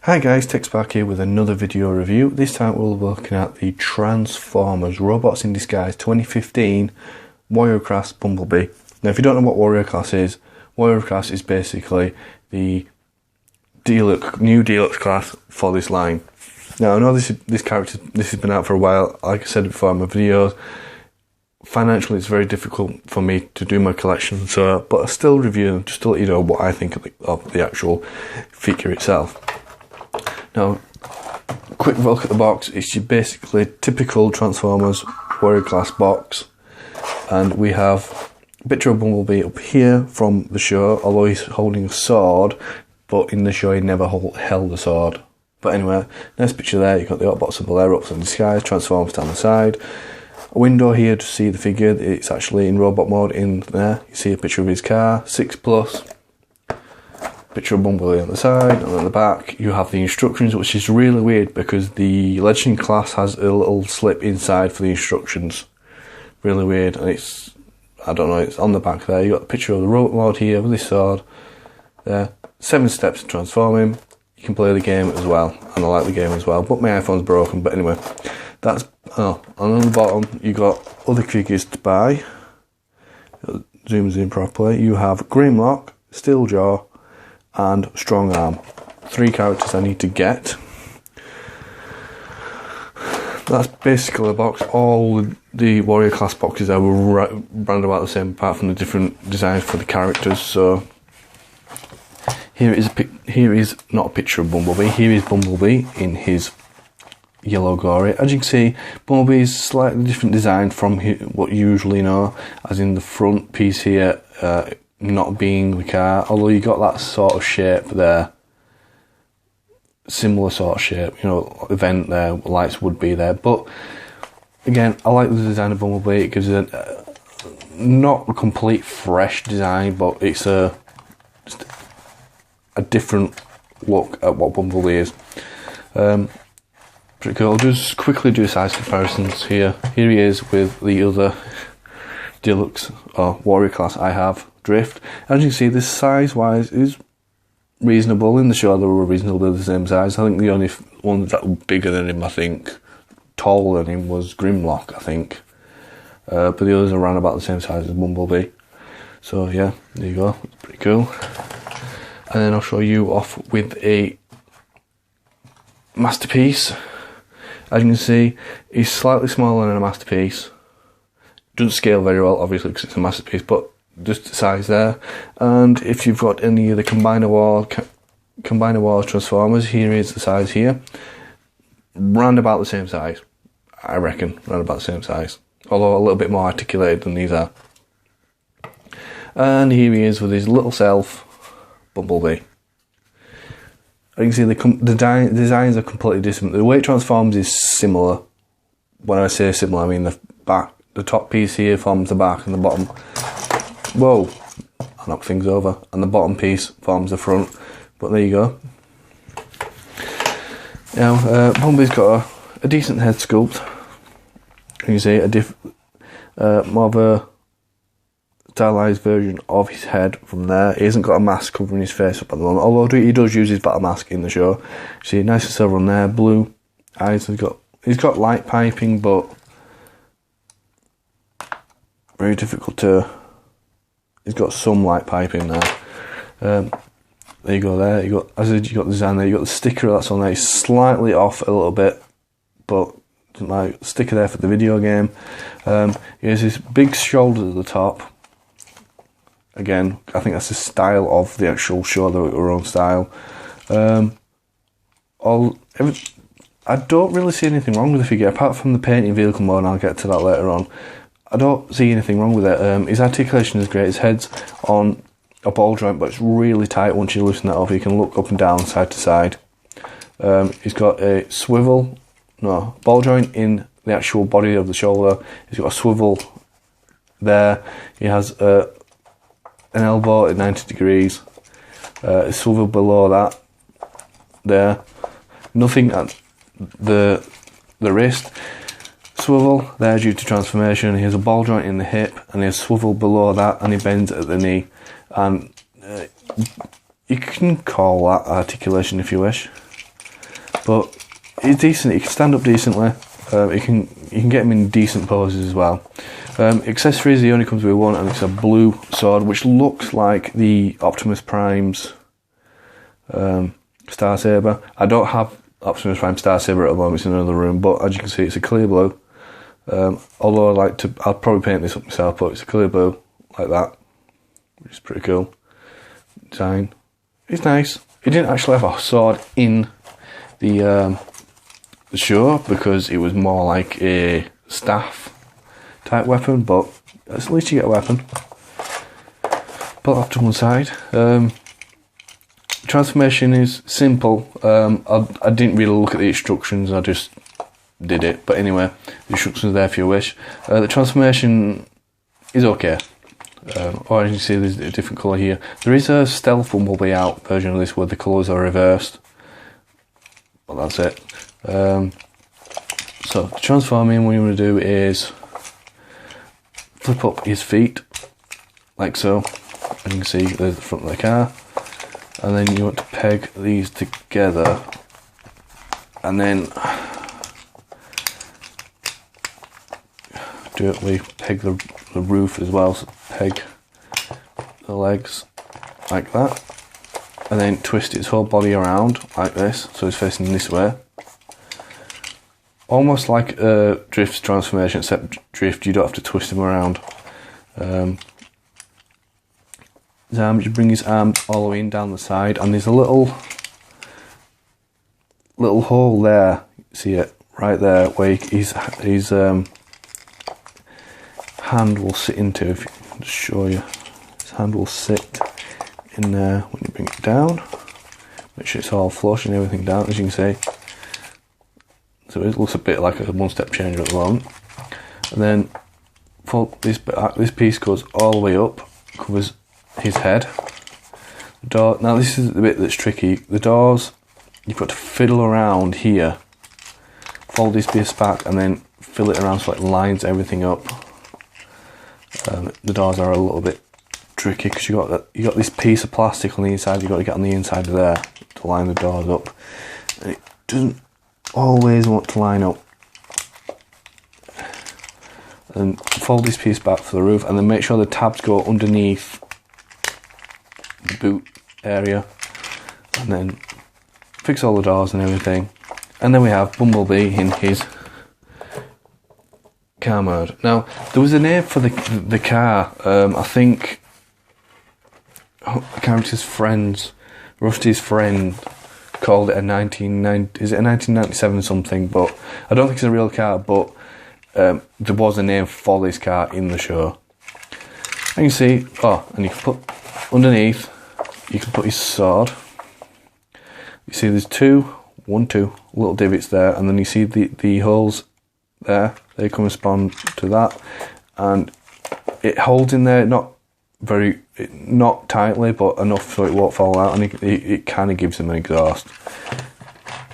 Hi guys, TechSpark here with another video review. This time we'll be looking at the Transformers Robots in Disguise 2015 Warrior Class Bumblebee. Now if you don't know what Warrior Class is basically the new deluxe class for this line. Now I know this has been out for a while. Like I said before in my videos, financially it's very difficult for me to do my collection, but I still review them just to let you know what I think of the actual figure itself. Now, quick look at the box. It's your basically typical Transformers Warrior Class box, and we have a picture of Bumblebee up here from the show, although he's holding a sword, but in the show he never held a sword. But anyway, nice picture there. You've got the Autobot symbol there, Robots in Disguise, Transformers down the side. A window here to see the figure. It's actually in robot mode in there. You see a picture of his car, 6+. Picture of Bumblebee on the side, and on the back you have the instructions, which is really weird because the Legend class has a little slip inside for the instructions. Really weird, and it's on the back there. You got the picture of the robot mode here with his sword there. 7 steps to transform him. You can play the game as well, and I like the game as well, but my iPhone's broken. But anyway, and on the bottom you got other figures to buy. Zooms in properly. You have Grimlock, Steeljaw, and Strong Arm. 3 characters I need to get. That's basically the box. All the Warrior Class boxes are round about the same, apart from the different designs for the characters. So here is not a picture of Bumblebee. Here is Bumblebee in his yellow glory. As you can see, Bumblebee is slightly different design from what you usually know, as in the front piece here not being the car, although you got that sort of shape there, similar sort of shape, vent there, lights would be there. But again, I like the design of Bumblebee. It gives it not a complete fresh design, but it's just a different look at what Bumblebee is. Pretty cool. I'll just quickly do size comparisons here. Here he is with the other deluxe or Warrior Class I have, Drift. As you can see, this size wise is reasonable. In the show they were reasonably the same size. I think the only one that was bigger than him, taller than him, was Grimlock, I think. But the others are around about the same size as Bumblebee. So yeah, there you go. It's pretty cool. And then I'll show you off with a Masterpiece. As you can see, he's slightly smaller than a Masterpiece. Doesn't scale very well, obviously, because it's a Masterpiece, but just the size there. And if you've got any of the Combiner War Transformers, here is the size here. Round about the same size, I reckon. Round about the same size, although a little bit more articulated than these are. And here he is with his little self, Bumblebee. You can see the designs are completely different. The way it transforms is similar. When I say similar, I mean the top piece here forms the back, and the bottom, whoa, I knocked things over, and the bottom piece forms the front. But there you go. Now, Bumblebee's got a decent head sculpt. You can see more of a stylized version of his head from there. He hasn't got a mask covering his face up at the moment, although he does use his battle mask in the show. See, nice and silver on there, blue eyes. He's got light piping, but very difficult to. He's got some light piping there. There you go. There you got. As you got the design there, you got the sticker that's on there. It's slightly off a little bit, but doesn't matter. Sticker there for the video game. He has this big shoulder at the top. Again, I think that's the style of the actual show, their own style. I don't really see anything wrong with the figure, apart from the painting vehicle mode, and I'll get to that later on. I don't see anything wrong with it. His articulation is great. His head's on a ball joint, but it's really tight once you loosen that up. You can look up and down, side to side. He's got a ball joint in the actual body of the shoulder. He's got a swivel there. He has an elbow at 90 degrees. A swivel below that. There. Nothing at the wrist. Swivel there due to transformation. He has a ball joint in the hip, and he has swivel below that, and he bends at the knee. And you can call that articulation if you wish. but it's decent. He can stand up decently. You can get him in decent poses as well. Accessories, he only comes with one, and it's a blue sword, which looks like the Optimus Prime's Star Saber. I don't have Optimus Prime Star Saber at the moment, it's in another room, but as you can see, it's a clear blue. Although I'll probably paint this up myself, but it's a clear blue like that, which is pretty cool. Design. It's nice. He didn't actually have a sword in the show because it was more like a staff type weapon, but at least you get a weapon. Put that to one side. Transformation is simple. I didn't really look at the instructions, I just did it. But anyway, the instructions are there if you wish. The transformation is okay. Or as you can see, there's a different colour here. There is a stealth Bumblebee out version of this where the colours are reversed. But that's it. So to transform him, what you want to do is flip up his feet, like so. And you can see there's the front of the car. And then you want to peg these together. And then we peg the roof as well, so peg the legs like that, and then twist its whole body around like this, so it's facing this way. Almost like a Drift's transformation, except Drift, you don't have to twist him around. His arm, you bring his arm all the way in down the side, and there's a little hole there, see it, right there, where his hand will sit into, if you can just show you. His hand will sit in there when you bring it down. Make sure it's all flush and everything down, as you can see. So it looks a bit like a one-step changer at the moment. And then this piece goes all the way up, covers his head. The door, now this is the bit that's tricky. The doors, you've got to fiddle around here, fold this piece back, and then fill it around so it lines everything up. The doors are a little bit tricky because you got this piece of plastic on the inside. You've got to get on the inside of there to line the doors up, and it doesn't always want to line up. And fold this piece back for the roof, and then make sure the tabs go underneath the boot area, and then fix all the doors and everything. And then we have Bumblebee in his car mode. Now, there was a name for the car. I think the character's friends, Rusty's friend, called it a 1997 something, but I don't think it's a real car, but there was a name for this car in the show. And you can see, and you can put underneath, you can put his sword. You see there's two little divots there, and then you see the holes there, they correspond to that, and it holds in there, not tightly, but enough so it won't fall out, and it kind of gives them an exhaust.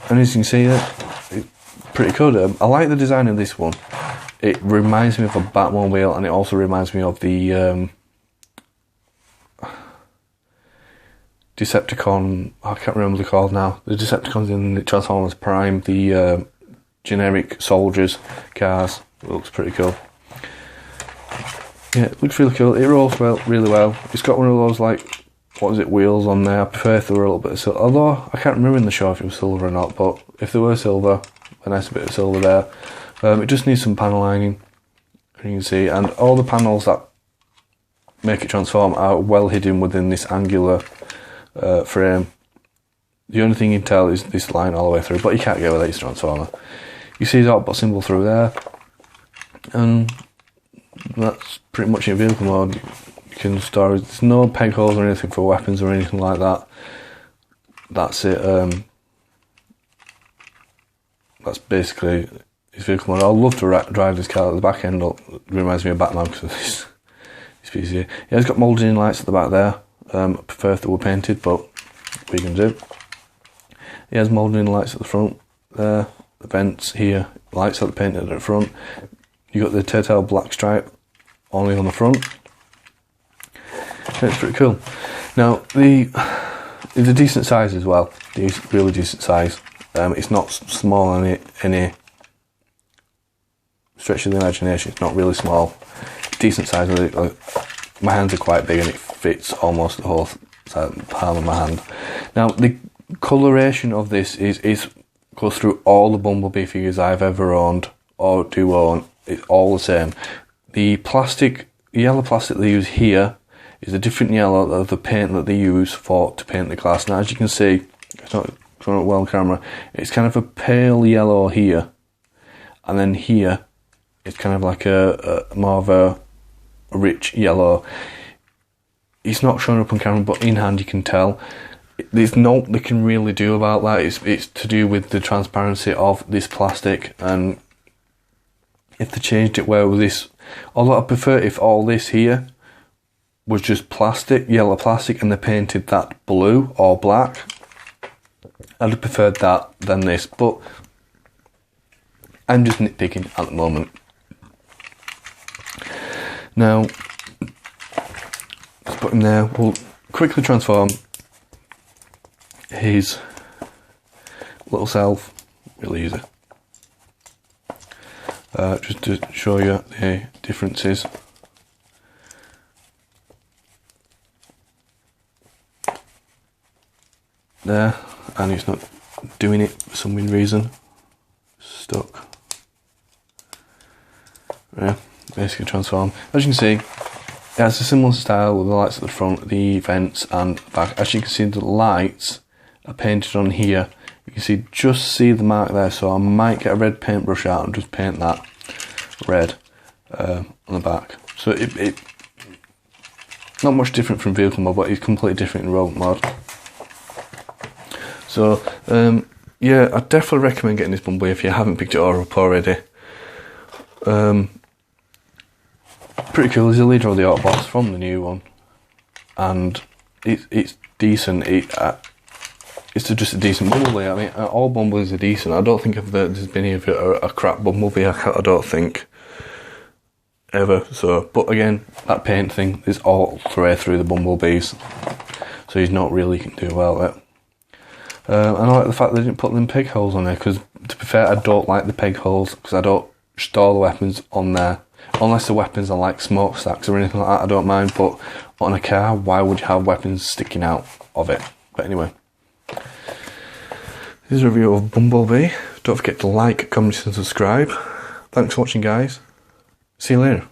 And as you can see, it's pretty good. I like the design of this one. It reminds me of a Batmobile, and it also reminds me of the Decepticon, I can't remember what they're called now, the Decepticons in the Transformers Prime, the generic soldiers cars. It looks pretty cool. Yeah, it looks really cool. It rolls really well. It's got one of those, like, wheels on there. I prefer if they were a little bit of silver, although I can't remember in the show if it was silver or not, but if they were silver, a nice bit of silver there. It just needs some panel lining, and you can see, and all the panels that make it transform are well hidden within this angular frame. The only thing you can tell is this line all the way through, but you can't get with this transformer. You see the Autobot symbol through there, and that's pretty much in vehicle mode. You can store, there's no peg holes or anything for weapons or anything like that. That's it. That's basically his vehicle mode. I'd love to drive this car at the back end. It reminds me of Batman because of this piece here. Yeah, it's got moulded in lights at the back there. I prefer if they were painted, but what you can do. He has moulded in lights at the front there. The vents here, lights that are painted at the front. You got the tail black stripe only on the front. It's pretty cool. Now it's a decent size as well. Really decent size. It's not small any stretch of the imagination. It's not really small. Decent size. My hands are quite big and it fits almost the whole palm of my hand. Now the coloration of this goes through all the Bumblebee figures I've ever owned or do own. It's all the same. The yellow plastic they use here is a different yellow of the paint that they use to paint the glass. Now as you can see, it's not showing up well on camera, it's kind of a pale yellow here, and then here it's kind of like a more of a rich yellow. It's not showing up on camera, but in hand you can tell. There's not they can really do about that. It's to do with the transparency of this plastic, and if they changed it where with this, although I prefer if all this here was just plastic, yellow plastic, and they painted that blue or black, I'd have preferred that than this, but I'm just nitpicking at the moment. Now, let's put him there. We'll quickly transform his little self, really easy. Just to show you the differences. There, and it's not doing it for some weird reason. Stuck. Yeah, basically transform. As you can see, it has a similar style with the lights at the front, the vents and the back. As you can see, the lights are painted on here. You can see the mark there, so I might get a red paintbrush out and just paint that red on the back. So it not much different from vehicle mode, but it's completely different in robot mode. So yeah, I definitely recommend getting this Bumblebee if you haven't picked it up already. Pretty cool. He's the leader of the Autobots from the new one, and it's decent. It's just a decent Bumblebee. I mean, all Bumblebees are decent. I don't think there's been even a crap Bumblebee. I don't think ever. So, but again, that paint thing is all the way through the Bumblebees, so he's not really do well at it. And I like the fact they didn't put them peg holes on there, because to be fair, I don't like the peg holes, because I don't store the weapons on there. Unless the weapons are like smokestacks or anything like that, I don't mind, but on a car, why would you have weapons sticking out of it? But anyway, this is a review of Bumblebee. Don't forget to like, comment and subscribe. Thanks for watching, guys. See you later.